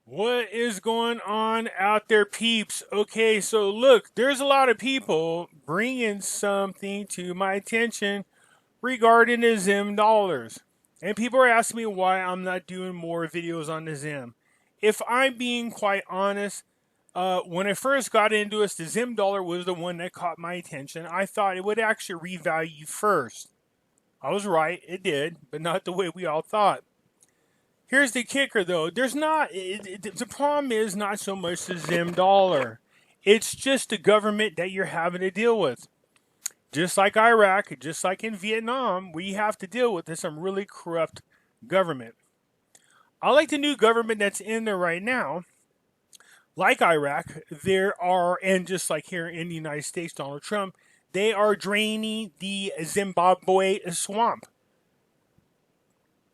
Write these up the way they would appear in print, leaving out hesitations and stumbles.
What is going on out there, peeps? Okay, so look, there's a lot of people bringing something to my attention regarding the Zim dollars. And people are asking me why I'm not doing more videos on the Zim. If I'm being quite honest, when I first got into this, the Zim dollar was the one that caught my attention. I thought it would actually revalue first. I was right, it did, but not the way we all thought. Here's the kicker, though. The problem is not so much the Zim dollar. It's just the government that you're having to deal with. Just like Iraq, just like in Vietnam, we have to deal with some really corrupt government. I like the new government that's in there right now. Like Iraq, and just like here in the United States, Donald Trump, they are draining the Zimbabwe swamp.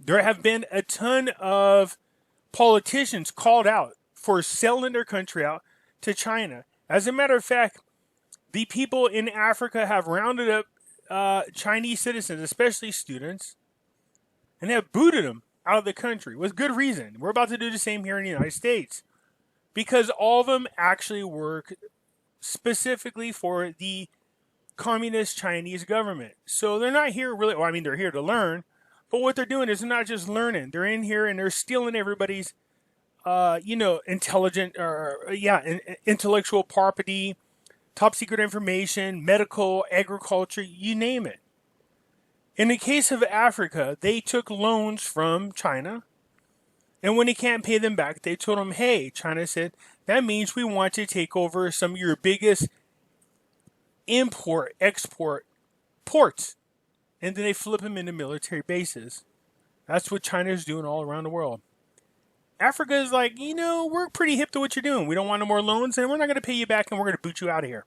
There have been a ton of politicians called out for selling their country out to China. As a matter of fact, the people in Africa have rounded up Chinese citizens, especially students, and have booted them out of the country with good reason. We're about to do the same here in the United States because all of them actually work specifically for the communist Chinese government. So they're not here really, they're here to learn. But what they're doing is they're not just learning. They're in here and they're stealing everybody's, intellectual property, top secret information, medical, agriculture, you name it. In the case of Africa, they took loans from China. And when they can't pay them back, they told them, hey, China said, that means we want to take over some of your biggest export ports. And then they flip them into military bases. That's what China is doing all around the world. Africa is like, we're pretty hip to what you're doing. We don't want no more loans, and we're not going to pay you back, and we're going to boot you out of here.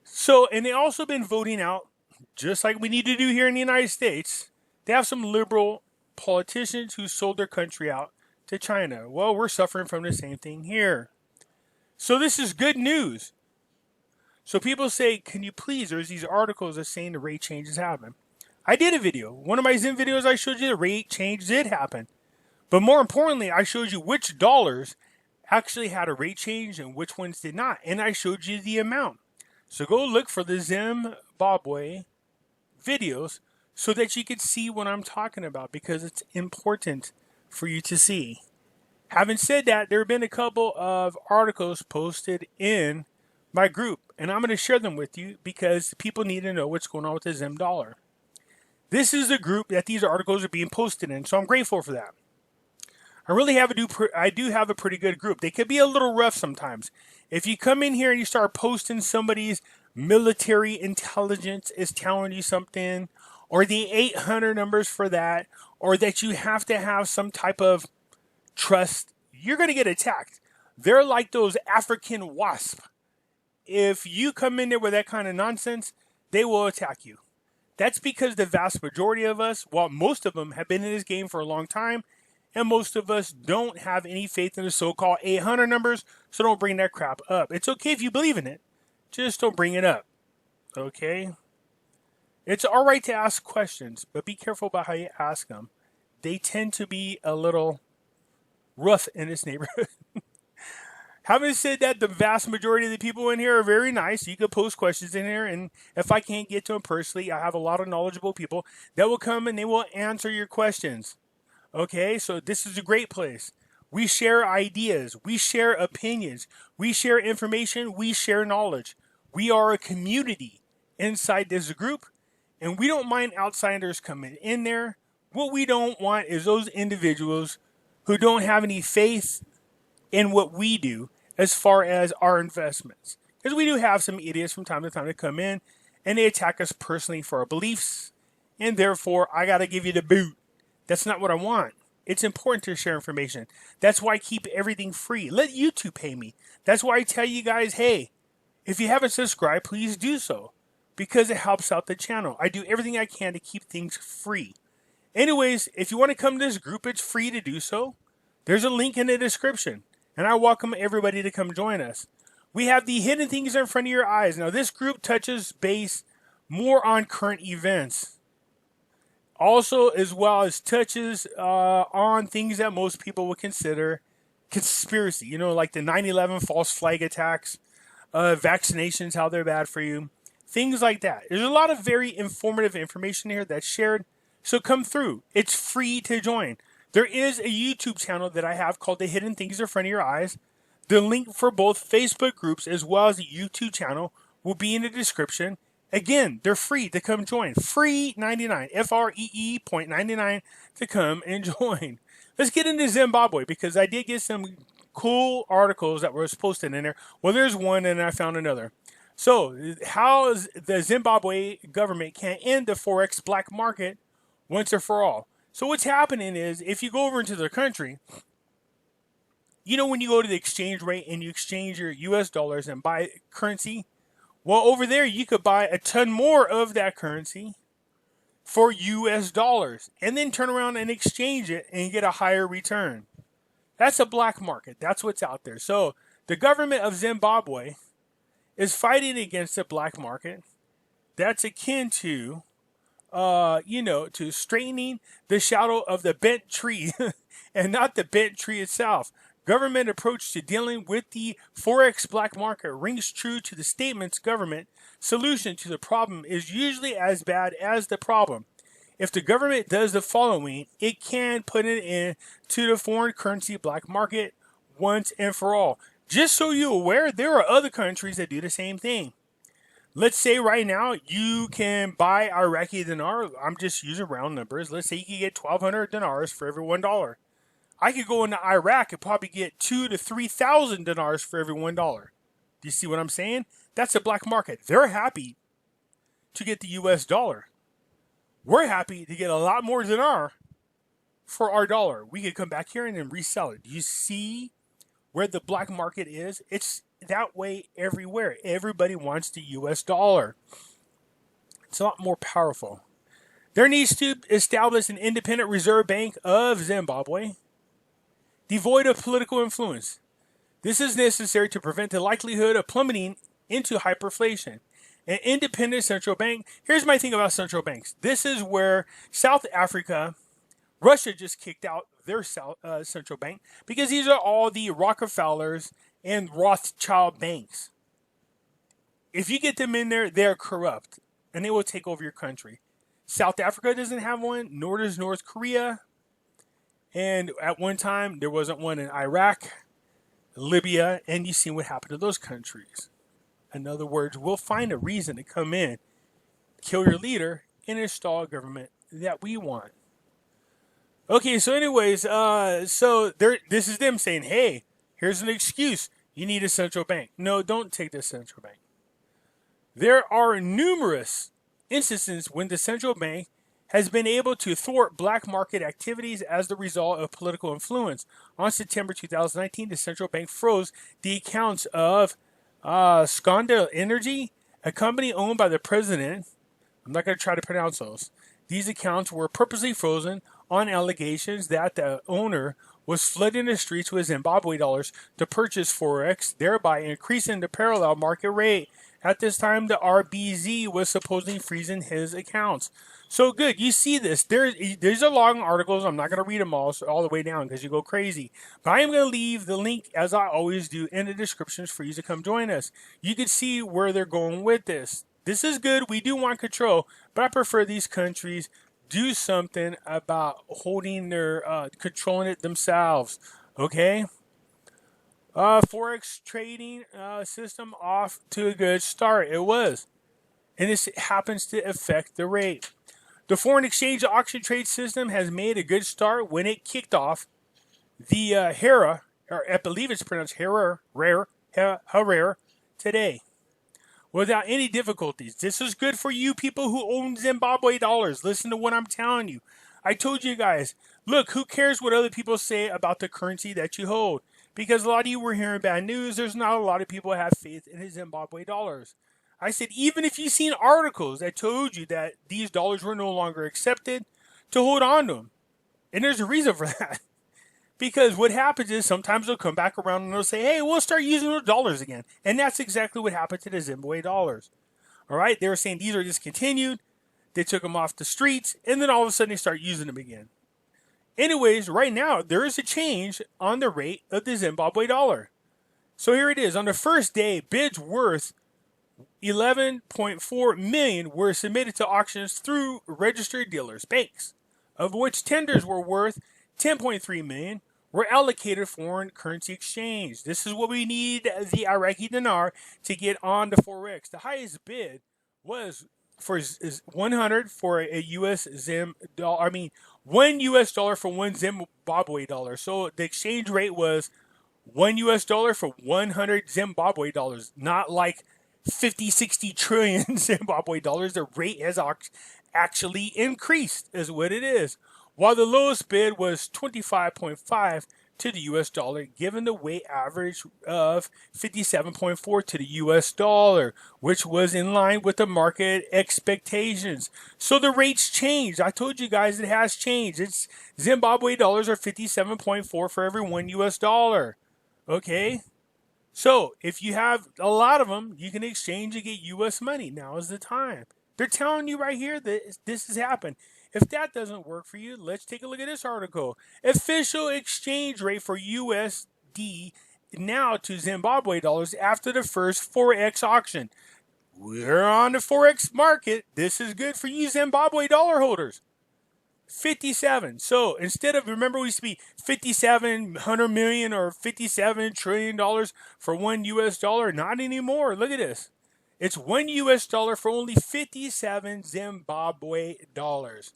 So, and they also been voting out, just like we need to do here in the United States. They have some liberal politicians who sold their country out to China. Well, we're suffering from the same thing here. So this is good news. So people say, can you please, there's these articles that saying the rate changes happen. I did a video. One of my Zim videos, I showed you the rate change did happen. But more importantly, I showed you which dollars actually had a rate change and which ones did not. And I showed you the amount. So go look for the Zimbabwe videos so that you can see what I'm talking about because it's important for you to see. Having said that, there have been a couple of articles posted in my group, and I'm going to share them with you because people need to know what's going on with the Zim dollar. This is the group that these articles are being posted in, so I'm grateful for that. I do have a pretty good group. They could be a little rough sometimes. If you come in here and you start posting somebody's military intelligence is telling you something, or the 800 numbers for that, or that you have to have some type of trust, you're going to get attacked. They're like those African wasps. If you come in there with that kind of nonsense, they will attack you. That's because the vast majority of us, most of them have been in this game for a long time, and most of us don't have any faith in the so-called 800 numbers, so don't bring that crap up. It's okay if you believe in it, just don't bring it up, okay? It's all right to ask questions, but be careful about how you ask them. They tend to be a little rough in this neighborhood. Having said that, the vast majority of the people in here are very nice. You can post questions in here, and if I can't get to them personally, I have a lot of knowledgeable people that will come and they will answer your questions. Okay, so this is a great place. We share ideas. We share opinions. We share information. We share knowledge. We are a community inside this group, and we don't mind outsiders coming in there. What we don't want is those individuals who don't have any faith in what we do as far as our investments. Because we do have some idiots from time to time that come in and they attack us personally for our beliefs, and therefore I got to give you the boot. That's not what I want. It's important to share information. That's why I keep everything free. Let YouTube pay me. That's why I tell you guys, hey, if you haven't subscribed, please do so because it helps out the channel. I do everything I can to keep things free. Anyways, if you want to come to this group, it's free to do so. There's a link in the description. And I welcome everybody to come join us. We have the hidden things in front of your eyes. Now, this group touches base more on current events. Also, as well as touches on things that most people would consider conspiracy, you know, like the 9/11 false flag attacks, vaccinations, how they're bad for you, things like that. There's a lot of very informative information here that's shared. So come through. It's free to join. There is a YouTube channel that I have called The Hidden Things in Front of Your Eyes. The link for both Facebook groups as well as the YouTube channel will be in the description. Again, they're free to come join. Free 99, FREE.99 to come and join. Let's get into Zimbabwe because I did get some cool articles that were posted in there. Well, there's one and I found another. So, how the Zimbabwe government can end the Forex black market once and for all. So what's happening is, if you go over into their country, you know when you go to the exchange rate and you exchange your US dollars and buy currency, well, over there you could buy a ton more of that currency for US dollars and then turn around and exchange it and get a higher return. That's a black market. That's what's out there. So the government of Zimbabwe is fighting against the black market. That's akin to to straightening the shadow of the bent tree and not the bent tree itself. Government approach to dealing with the Forex black market rings true to the statement's government solution to the problem is usually as bad as the problem. If the government does the following, it can put an end to the foreign currency black market once and for all. Just so you're aware, there are other countries that do the same thing. Let's say right now you can buy Iraqi dinar. I'm just using round numbers. Let's say you can get 1,200 dinars for every $1. I could go into Iraq and probably get 2,000 to 3,000 dinars for every $1. Do you see what I'm saying? That's a black market. They're happy to get the US dollar. We're happy to get a lot more dinar for our dollar. We could come back here and then resell it. Do you see where the black market is? It's that way everywhere. Everybody wants the US dollar. It's a lot more powerful. There needs to establish an independent reserve bank of Zimbabwe, devoid of political influence. This is necessary to prevent the likelihood of plummeting into hyperinflation. An independent central bank. Here's my thing about central banks. This is where South Africa, Russia just kicked out their central bank because these are all the Rockefellers and Rothschild banks. If you get them in there, they're corrupt and they will take over your country. South Africa doesn't have one, nor does North Korea. And at one time, there wasn't one in Iraq, Libya, and you see what happened to those countries. In other words, we'll find a reason to come in, kill your leader, and install a government that we want. Okay, so anyways, this is them saying, hey, here's an excuse. You need a central bank. No, don't take the central bank. There are numerous instances when the central bank has been able to thwart black market activities as the result of political influence. On September 2019, the central bank froze the accounts of Sconda Energy, a company owned by the president. I'm not going to try to pronounce those. These accounts were purposely frozen on allegations that the owner was flooding the streets with Zimbabwe dollars to purchase Forex, thereby increasing the parallel market rate. At this time, the RBZ was supposedly freezing his accounts. So good, you see this. There's a long articles. I'm not going to read them all the way down because you go crazy. But I am going to leave the link, as I always do, in the descriptions for you to come join us. You can see where they're going with this. This is good. We do want control, but I prefer these countries do something about holding their, controlling it themselves. Okay? Forex trading system off to a good start. It was. And this happens to affect the rate. The foreign exchange auction trade system has made a good start when it kicked off the Hera, or I believe it's pronounced Hera, today, without any difficulties. This is good for you people who own Zimbabwe dollars. Listen to what I'm telling you. I told you guys, look, who cares what other people say about the currency that you hold? Because a lot of you were hearing bad news. There's not a lot of people who have faith in the Zimbabwe dollars. I said, even if you've seen articles that told you that these dollars were no longer accepted, to hold on to them. And there's a reason for that. Because what happens is sometimes they'll come back around and they'll say, hey, we'll start using those dollars again. And that's exactly what happened to the Zimbabwe dollars. All right? They were saying these are discontinued. They took them off the streets. And then all of a sudden they start using them again. Anyways, right now, there is a change on the rate of the Zimbabwe dollar. So here it is. On the first day, bids worth 11.4 million were submitted to auctions through registered dealers' banks, of which tenders were worth 10.3 million were allocated foreign currency exchange. This is what we need the Iraqi dinar to get on the FOREX. The highest bid was for 100 for a US Zim dollar. I mean, $1 for one Zimbabwe dollar. So the exchange rate was $1 for 100 Zimbabwe dollars, not like 50, 60 trillion Zimbabwe dollars. The rate has actually increased, is what it is. While the lowest bid was 25.5 to the US dollar, given the weight average of 57.4 to the US dollar, which was in line with the market expectations. So the rates changed. I told you guys it has changed. It's Zimbabwe dollars are 57.4 for every $1 US. Okay? So if you have a lot of them, you can exchange and get US money. Now is the time. They're telling you right here that this has happened. If that doesn't work for you, let's take a look at this article. Official exchange rate for USD now to Zimbabwe dollars after the first FOREX auction. We're on the FOREX market. This is good for you Zimbabwe dollar holders. 57. So instead of, remember, we used to be 5,700 million or $57 trillion for $1 US. Not anymore. Look at this. It's $1 US for only 57 Zimbabwe dollars.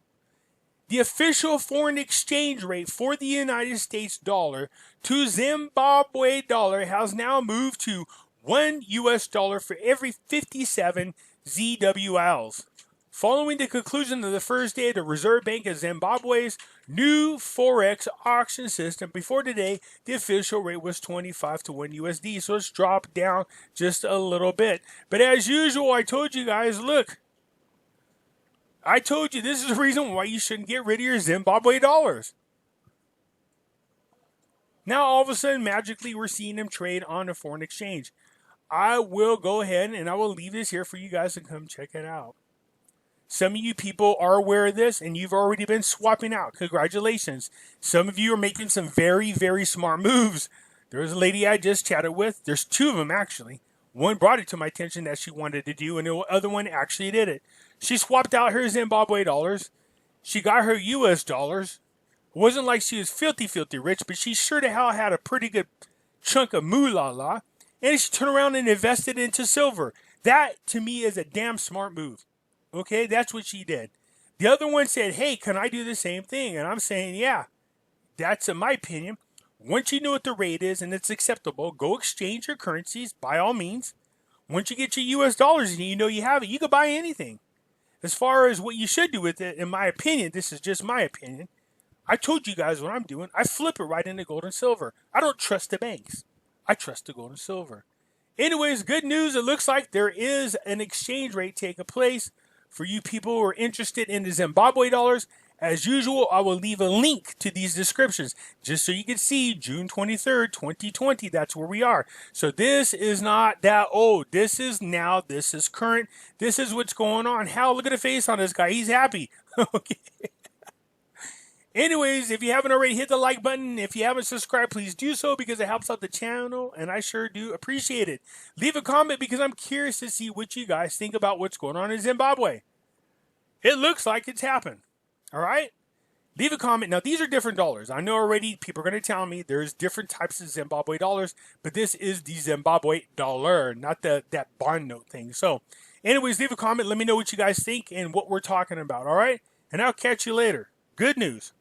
The official foreign exchange rate for the United States dollar to Zimbabwe dollar has now moved to $1 US for every 57 ZWLs. Following the conclusion of the first day of the Reserve Bank of Zimbabwe's new FOREX auction system, before today, the official rate was 25 to 1 USD, so it's dropped down just a little bit. But as usual, I told you guys, look, I told you this is the reason why you shouldn't get rid of your Zimbabwe dollars. Now, all of a sudden, magically, we're seeing them trade on a foreign exchange. I will go ahead and I will leave this here for you guys to come check it out. Some of you people are aware of this, and you've already been swapping out. Congratulations. Some of you are making some very, very smart moves. There was a lady I just chatted with. There's two of them, actually. One brought it to my attention that she wanted to do, and the other one actually did it. She swapped out her Zimbabwe dollars. She got her US dollars. It wasn't like she was filthy, filthy rich, but she sure to hell had a pretty good chunk of moolah. And she turned around and invested into silver. That, to me, is a damn smart move. Okay, that's what she did. The other one said, hey, can I do the same thing? And I'm saying, yeah, that's in my opinion. Once you know what the rate is and it's acceptable, go exchange your currencies by all means. Once you get your US dollars and you know you have it, you can buy anything. As far as what you should do with it, in my opinion, this is just my opinion. I told you guys what I'm doing. I flip it right into gold and silver. I don't trust the banks. I trust the gold and silver. Anyways, good news. It looks like there is an exchange rate taking place. For you people who are interested in the Zimbabwe dollars, as usual, I will leave a link to these descriptions just so you can see June 23rd, 2020. That's where we are. So this is not that old. This is now. This is current. This is what's going on. Hal, look at the face on this guy. He's happy. Okay. Anyways, if you haven't already, hit the like button. If you haven't subscribed, please do so because it helps out the channel, and I sure do appreciate it. Leave a comment because I'm curious to see what you guys think about what's going on in Zimbabwe. It looks like it's happened. All right? Leave a comment. Now, these are different dollars. I know already people are going to tell me there's different types of Zimbabwe dollars, but this is the Zimbabwe dollar, not that bond note thing. So, anyways, leave a comment. Let me know what you guys think and what we're talking about. All right? And I'll catch you later. Good news.